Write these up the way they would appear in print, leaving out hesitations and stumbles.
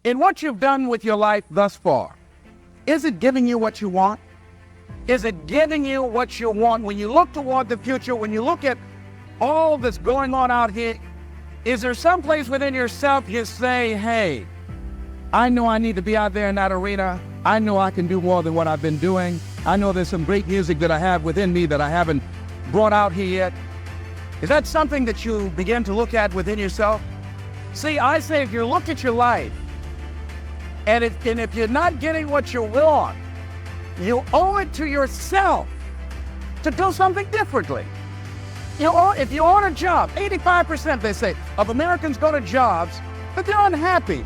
in what you've done with your life thus far, is it giving you what you want? Is it giving you what you want? When you look toward the future, when you look at all that's going on out here, is there some place within yourself you say, hey, I know I need to be out there in that arena. I know I can do more than what I've been doing. I know there's some great music that I have within me that I haven't brought out here yet. Is that something that you begin to look at within yourself? See, I say if you look at your life, and if you're not getting what you want, you owe it to yourself to do something differently. If you own a job, 85%, they say, of Americans go to jobs, but they're unhappy.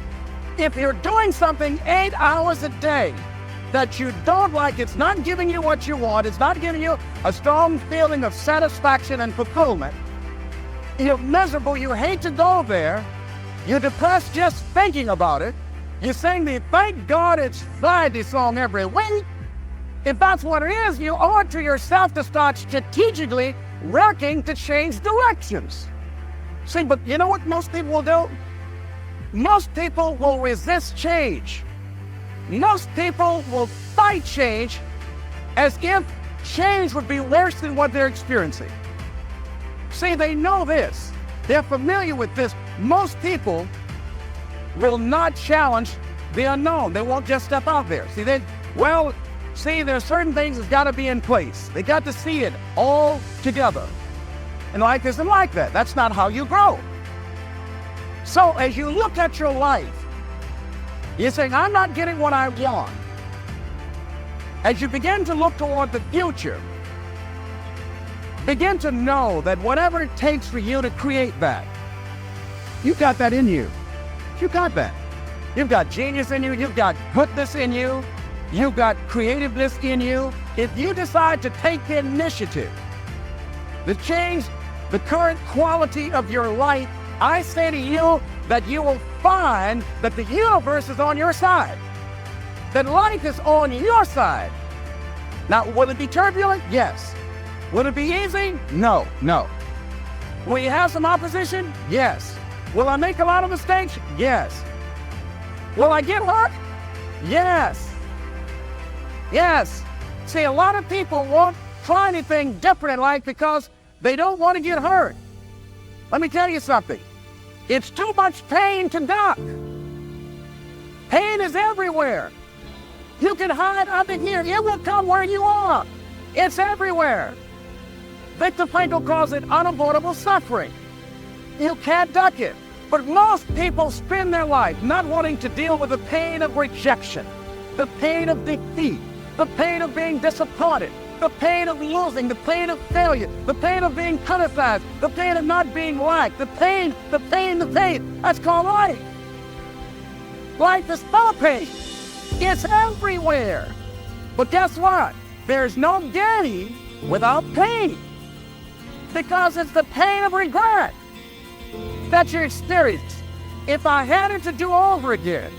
If you're doing something 8 hours a day that you don't like, it's not giving you what you want, it's not giving you a strong feeling of satisfaction and fulfillment, you're miserable, you hate to go there, you're depressed just thinking about it, you're saying the thank God it's Friday song every week. If that's what it is, you owe it to yourself to start strategically working to change directions. See, but you know what most people will do? Most people will resist change. Most people will fight change as if change would be worse than what they're experiencing. See, they know this. They're familiar with this. Most people will not challenge the unknown. They won't just step out there. See, there's certain things that's got to be in place. They got to see it all together. And life isn't like that. That's not how you grow. So as you look at your life, you're saying, I'm not getting what I want. As you begin to look toward the future, begin to know that whatever it takes for you to create that, you've got that in you. You got that. You've got genius in you. You've got goodness in you. You've got creativeness in you. If you decide to take the initiative to change the current quality of your life, I say to you that you will find that the universe is on your side, that life is on your side. Now, will it be turbulent? Yes. Will it be easy? No. Will you have some opposition? Yes. Will I make a lot of mistakes? Yes. Will I get hurt? Yes. See, a lot of people won't try anything different in life because they don't want to get hurt. Let me tell you something. It's too much pain to duck. Pain is everywhere. You can hide under here. It will come where you are. It's everywhere. Viktor Frankl calls it unavoidable suffering. You can't duck it. But most people spend their life not wanting to deal with the pain of rejection, the pain of defeat, the pain of being disappointed, the pain of losing, the pain of failure, the pain of being criticized, the pain of not being liked, the pain. That's called life. Life is full of pain. It's everywhere. But guess what? There's no gain without pain. Because it's the pain of regret that you experience. If I had it to do over again,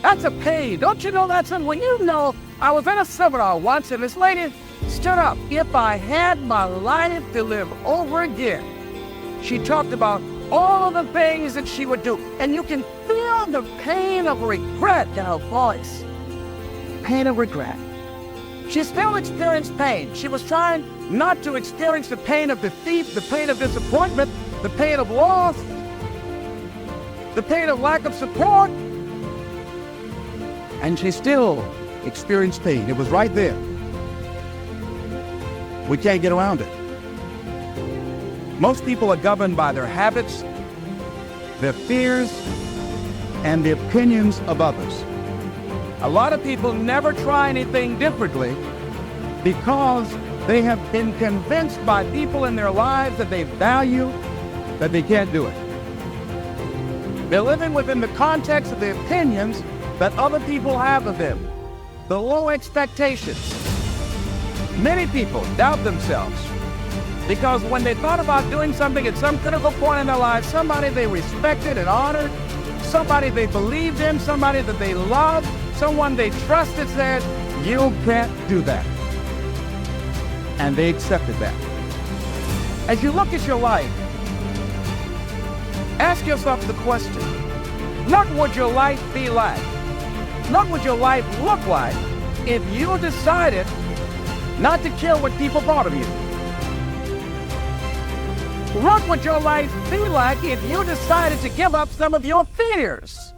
that's a pain. Don't you know that's when you know, I was in a seminar once and this lady stood up. If I had my life to live over again, she talked about all the things that she would do. And you can feel the pain of regret in her voice. Pain of regret. She still experienced pain. She was trying not to experience the pain of defeat, the pain of disappointment, the pain of loss, the pain of lack of support. And she still experienced pain. It was right there. We can't get around it. Most people are governed by their habits, their fears, and the opinions of others. A lot of people never try anything differently because they have been convinced by people in their lives that they value that they can't do it. They're living within the context of the opinions that other people have of them, the low expectations. Many people doubt themselves because when they thought about doing something at some critical point in their lives, somebody they respected and honored, somebody they believed in, somebody that they loved, someone they trusted said, you can't do that. And they accepted that. As you look at your life, ask yourself the question, What would your life be like? What would your life look like if you decided not to care what people thought of you? What would your life be like if you decided to give up some of your fears?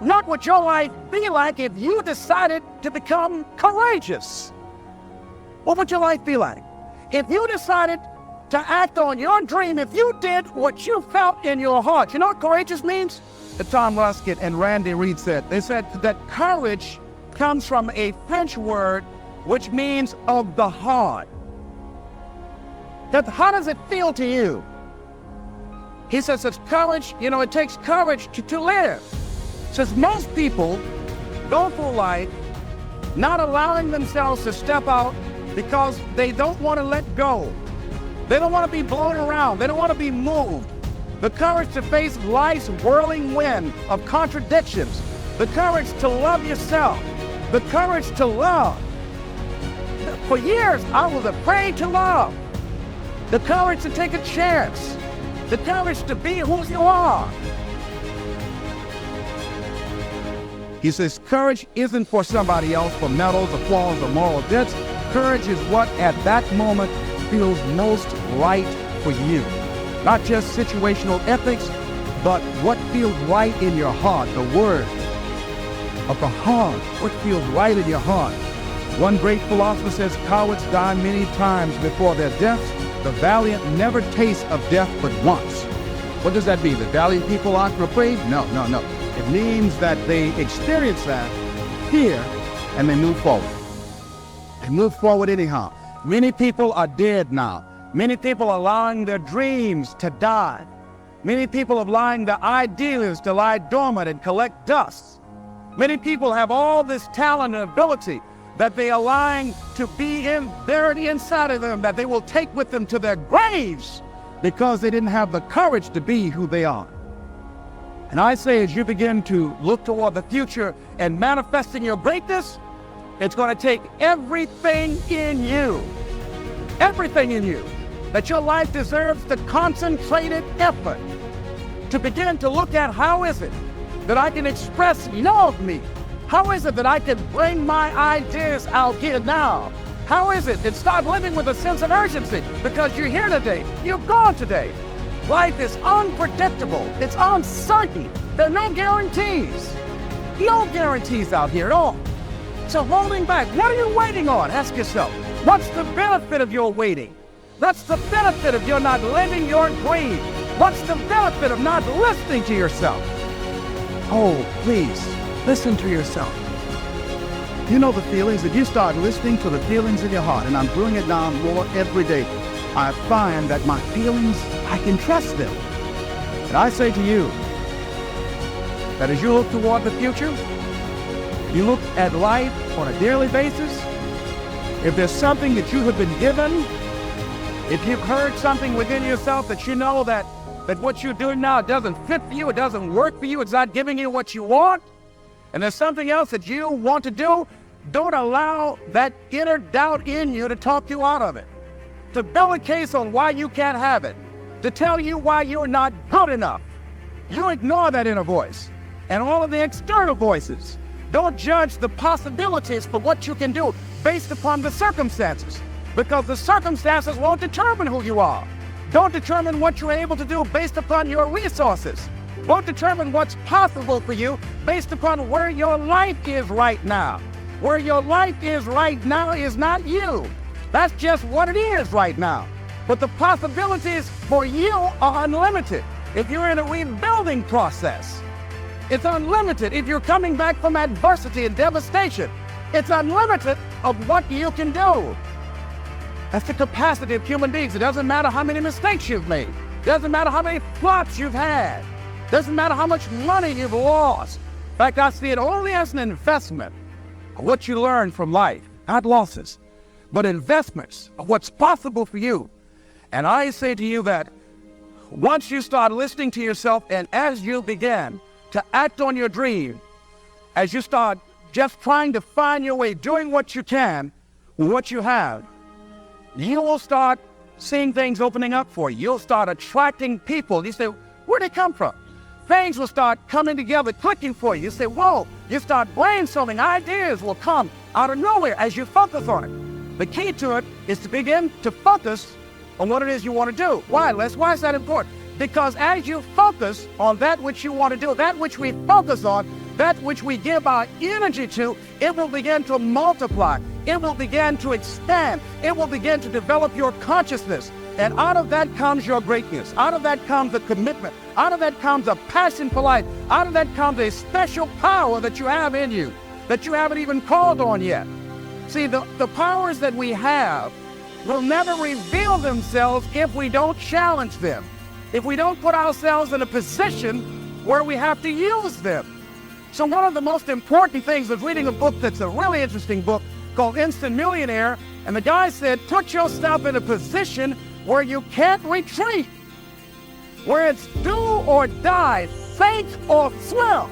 What would your life be like if you decided to become courageous? What would your life be like if you decided to act on your dream, if you did what you felt in your heart? You know what courageous means? Tom Ruskin and Randy Reed said. They said that courage comes from a French word which means of the heart. That how does it feel to you? He says it's courage, it takes courage to live. Says most people go through life not allowing themselves to step out because they don't want to let go. They don't want to be blown around. They don't want to be moved. The courage to face life's whirling wind of contradictions. The courage to love yourself. The courage to love. For years, I was afraid to love. The courage to take a chance. The courage to be who you are. He says, courage isn't for somebody else, for medals, applause, or moral debts. Courage is what at that moment feels most right for you. Not just situational ethics, but what feels right in your heart, the word of the heart, what feels right in your heart. One great philosopher says, cowards die many times before their deaths. The valiant never taste of death but once. What does that mean? The valiant people aren't afraid? No. It means that they experience that here and they move forward. They move forward anyhow. Many people are dead now. Many people are allowing their dreams to die. Many people are allowing their ideas to lie dormant and collect dust. Many people have all this talent and ability that they are allowing to be buried inside of them, that they will take with them to their graves because they didn't have the courage to be who they are. And I say, as you begin to look toward the future and manifesting your greatness, it's going to take everything in you, that your life deserves the concentrated effort to begin to look at how is it that I can express more of me? How is it that I can bring my ideas out here now? How is it? And start living with a sense of urgency because you're here today, you're gone today. Life is unpredictable, it's uncertain. There are no guarantees. No guarantees out here at all. So holding back, what are you waiting on? Ask yourself, what's the benefit of your waiting? What's the benefit of your not living your dream? What's the benefit of not listening to yourself? Oh, please, listen to yourself. You know the feelings. If you start listening to the feelings in your heart, and I'm doing it now more every day, I find that my feelings, I can trust them. And I say to you, that as you look toward the future, you look at life on a daily basis, if there's something that you have been given, if you've heard something within yourself that you know that what you're doing now doesn't fit for you, it doesn't work for you, it's not giving you what you want, and there's something else that you want to do, don't allow that inner doubt in you to talk you out of it, to build a case on why you can't have it, to tell you why you're not good enough. You ignore that inner voice and all of the external voices. Don't judge the possibilities for what you can do based upon the circumstances, because the circumstances won't determine who you are. Don't determine what you're able to do based upon your resources. Won't determine what's possible for you based upon where your life is right now. Where your life is right now is not you. That's just what it is right now. But the possibilities for you are unlimited. If you're in a rebuilding process, it's unlimited. If you're coming back from adversity and devastation, it's unlimited of what you can do. That's the capacity of human beings. It doesn't matter how many mistakes you've made. It doesn't matter how many flops you've had. It doesn't matter how much money you've lost. In fact, I see it only as an investment of what you learn from life, not losses, but investments of what's possible for you. And I say to you that once you start listening to yourself and as you begin to act on your dream, as you start just trying to find your way, doing what you can with what you have, you will start seeing things opening up for you. You'll start attracting people. You say, where'd they come from? things will start coming together, clicking for you. You say, whoa, you start brainstorming, ideas will come out of nowhere as you focus on it. The key to it is to begin to focus on what it is you want to do. Why, Les? Why is that important? Because as you focus on that which you want to do, that which we focus on, that which we give our energy to, it will begin to multiply. It will begin to expand. It will begin to develop your consciousness. And out of that comes your greatness. Out of that comes a commitment. Out of that comes a passion for life. Out of that comes a special power that you have in you that you haven't even called on yet. See, the powers that we have will never reveal themselves if we don't challenge them, if we don't put ourselves in a position where we have to use them. So one of the most important things was reading a book that's a really interesting book called Instant Millionaire, and the guy said, put yourself in a position where you can't retreat, where it's do or die, sink or swim.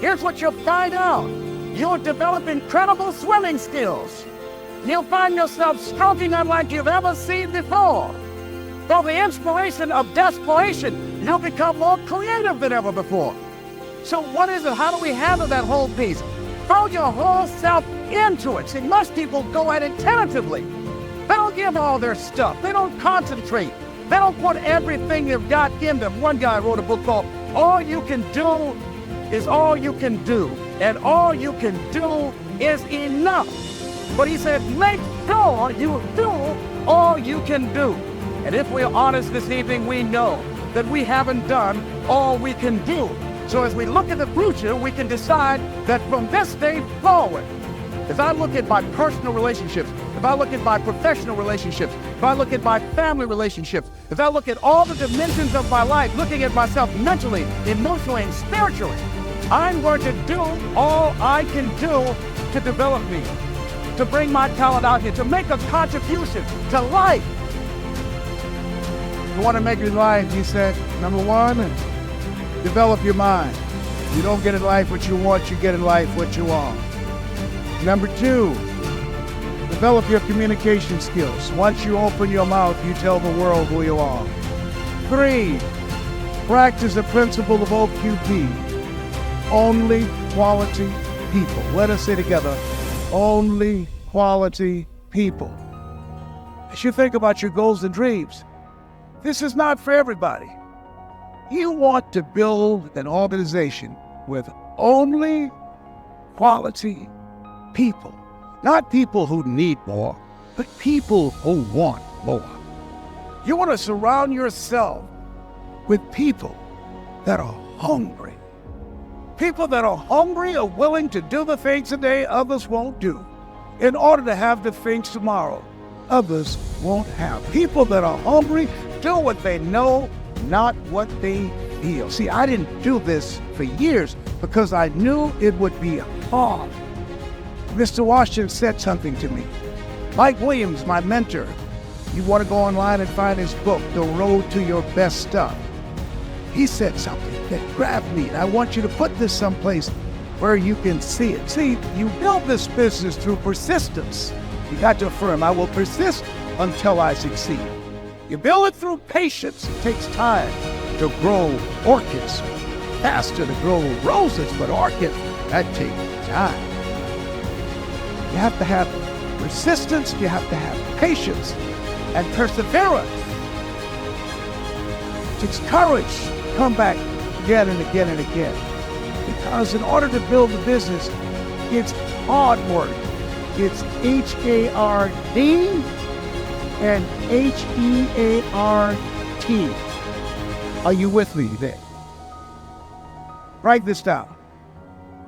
Here's what you'll find out. You'll develop incredible swimming skills. You'll find yourself stroking unlike you've ever seen before. From the inspiration of desperation, you'll become more creative than ever before. So what is it? How do we handle that whole piece? Throw your whole self into it. See, most people go at it tentatively. They don't give all their stuff. They don't concentrate. They don't put everything they've got in them. One guy wrote a book called All You Can Do Is All You Can Do. And all you can do is enough. But he said, make sure you do all you can do. And if we're honest this evening, we know that we haven't done all we can do. So as we look at the future, we can decide that from this day forward, if I look at my personal relationships, if I look at my professional relationships, if I look at my family relationships, if I look at all the dimensions of my life, looking at myself mentally, emotionally, and spiritually, I'm going to do all I can do to develop me, to bring my talent out here, to make a contribution to life. You want to make your life, he said, number one, develop your mind. You don't get in life what you want, you get in life what you want. Number two, develop your communication skills. Once you open your mouth, you tell the world who you are. 3, practice the principle of OQP. Only quality people. Let us say together, only quality people. As you think about your goals and dreams, this is not for everybody. You want to build an organization with only quality people. Not people who need more, but people who want more. You want to surround yourself with people that are hungry. People that are hungry are willing to do the things today others won't do in order to have the things tomorrow others won't have. People that are hungry do what they know, not what they feel. See, I didn't do this for years because I knew it would be hard. Mr. Washington said something to me. Mike Williams, my mentor, you want to go online and find his book, The Road to Your Best Stuff. He said something that grabbed me, and I want you to put this someplace where you can see it. See, you build this business through persistence. You got to affirm, I will persist until I succeed. You build it through patience. It takes time to grow orchids, faster to grow roses, but orchids, that takes time. You have to have persistence, you have to have patience and perseverance. It takes courage to come back again and again and again. Because in order to build a business, it's hard work. It's H-A-R-D and H-E-A-R-T. Are you with me there? Write this down.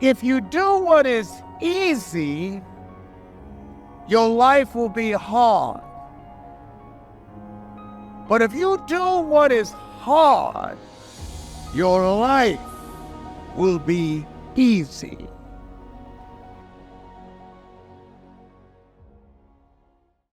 If you do what is easy, your life will be hard. But if you do what is hard, your life will be easy.